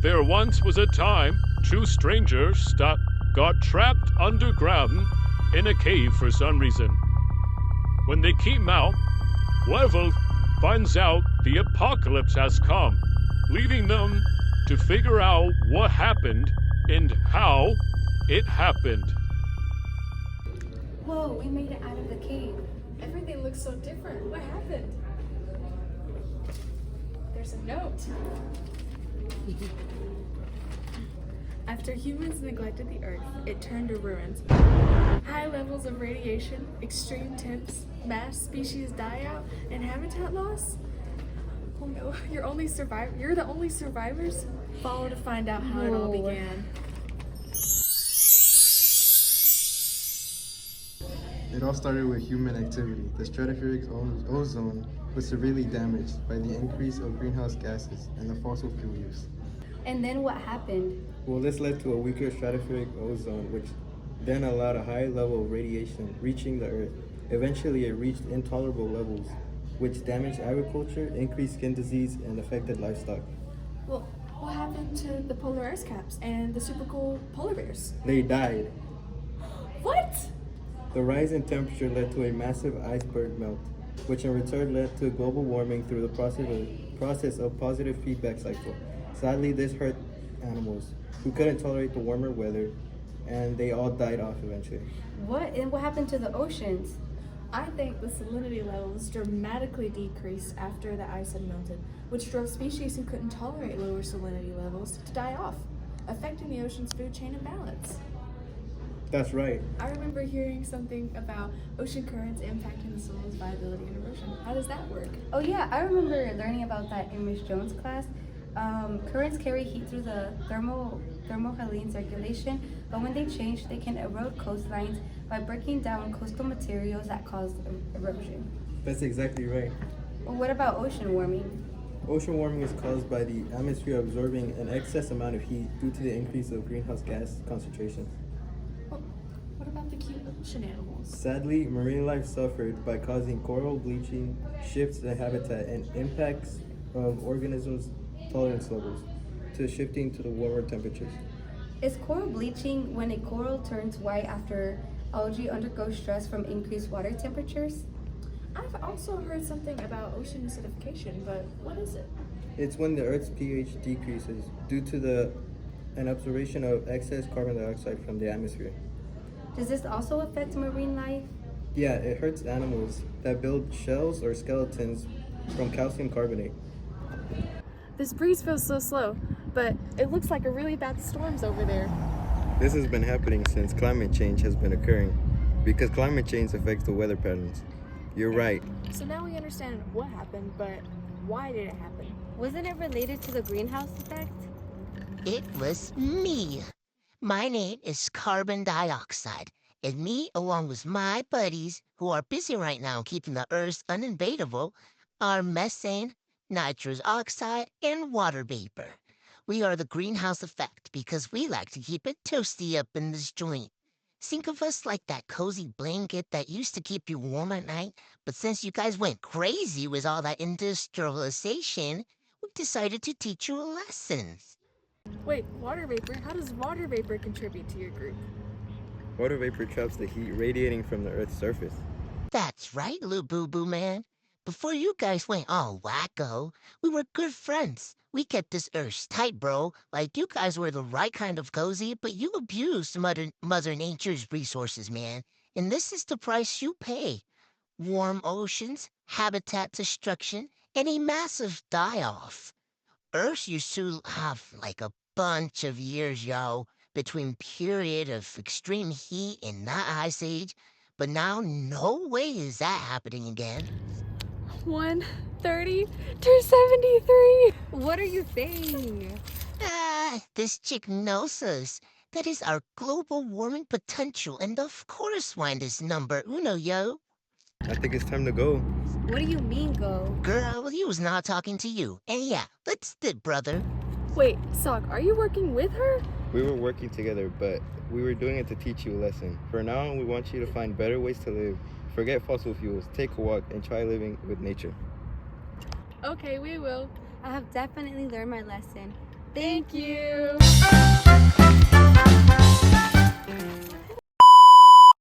There once was a time two strangers got trapped underground in a cave for some reason. When they came out, Level finds out the apocalypse has come, leaving them to figure out what happened and how it happened. Whoa, we made it out of the cave. Everything looks so different. What happened? There's a note. After humans neglected the earth, it turned to ruins. High levels of radiation, extreme temps, mass species die-out, and habitat loss? Oh no, you're the only survivors? Follow to find out how it all began. It all started with human activity. The stratospheric ozone was severely damaged by the increase of greenhouse gases and the fossil fuel use. And then what happened? Well, this led to a weaker stratospheric ozone, which then allowed a high level of radiation reaching the Earth. Eventually, it reached intolerable levels, which damaged agriculture, increased skin disease, and affected livestock. Well, what happened to the polar ice caps and the super cool polar bears? They died. What? The rise in temperature led to a massive iceberg melt, which in return led to global warming through the process of positive feedback cycle. Sadly, this hurt animals who couldn't tolerate the warmer weather, and they all died off eventually. What? And what happened to the oceans? I think the salinity levels dramatically decreased after the ice had melted, which drove species who couldn't tolerate lower salinity levels to die off, affecting the ocean's food chain and balance. That's right. I remember hearing something about ocean currents impacting the soil's viability and erosion. How does that work? Oh yeah, I remember learning about that in Miss Jones' class. Currents carry heat through the thermohaline circulation, but when they change, they can erode coastlines by breaking down coastal materials that cause erosion. That's exactly right. Well, what about ocean warming? Ocean warming is caused by the atmosphere absorbing an excess amount of heat due to the increase of greenhouse gas concentrations. Well, what about the cute ocean animals? Sadly, marine life suffered by causing coral bleaching, shifts in habitat, and impacts of organisms' tolerance levels to shifting to the warmer temperatures. Is coral bleaching when a coral turns white after algae undergoes stress from increased water temperatures? I've also heard something about ocean acidification, but what is it? It's when the Earth's pH decreases due to an absorption of excess carbon dioxide from the atmosphere. Does this also affect marine life? Yeah, it hurts animals that build shells or skeletons from calcium carbonate. This breeze feels so slow, but it looks like a really bad storm's over there. This has been happening since climate change has been occurring, because climate change affects the weather patterns. You're right. So now we understand what happened, but why did it happen? Wasn't it related to the greenhouse effect? It was me. My name is carbon dioxide, and me, along with my buddies, who are busy right now keeping the Earth uninvadable, are methane, nitrous oxide, and water vapor. We are the greenhouse effect because we like to keep it toasty up in this joint. Think of us like that cozy blanket that used to keep you warm at night, but since you guys went crazy with all that industrialization, we decided to teach you a lesson. Wait, water vapor? How does water vapor contribute to your group? Water vapor traps the heat radiating from the Earth's surface. That's right, Lou Boo Boo Man. Before you guys went all wacko, we were good friends. We kept this Earth tight, bro. Like, you guys were the right kind of cozy, but you abused Mother Nature's resources, man. And this is the price you pay. Warm oceans, habitat destruction, and a massive die-off. Earth used to have, like, a bunch of years, yo, between period of extreme heat and that ice age, but now no way is that happening again. 130 to 73. What are you saying? This chick knows us. That is our global warming potential, and of course wine is number uno, yo. I think it's time to go. What do you mean, go? Girl, he was not talking to you. And yeah, let's dip, brother. Wait, Sock, are you working with her? We were working together, but we were doing it to teach you a lesson. For now, we want you to find better ways to live. Forget fossil fuels, take a walk, and try living with nature. Okay, we will. I have definitely learned my lesson. Thank you.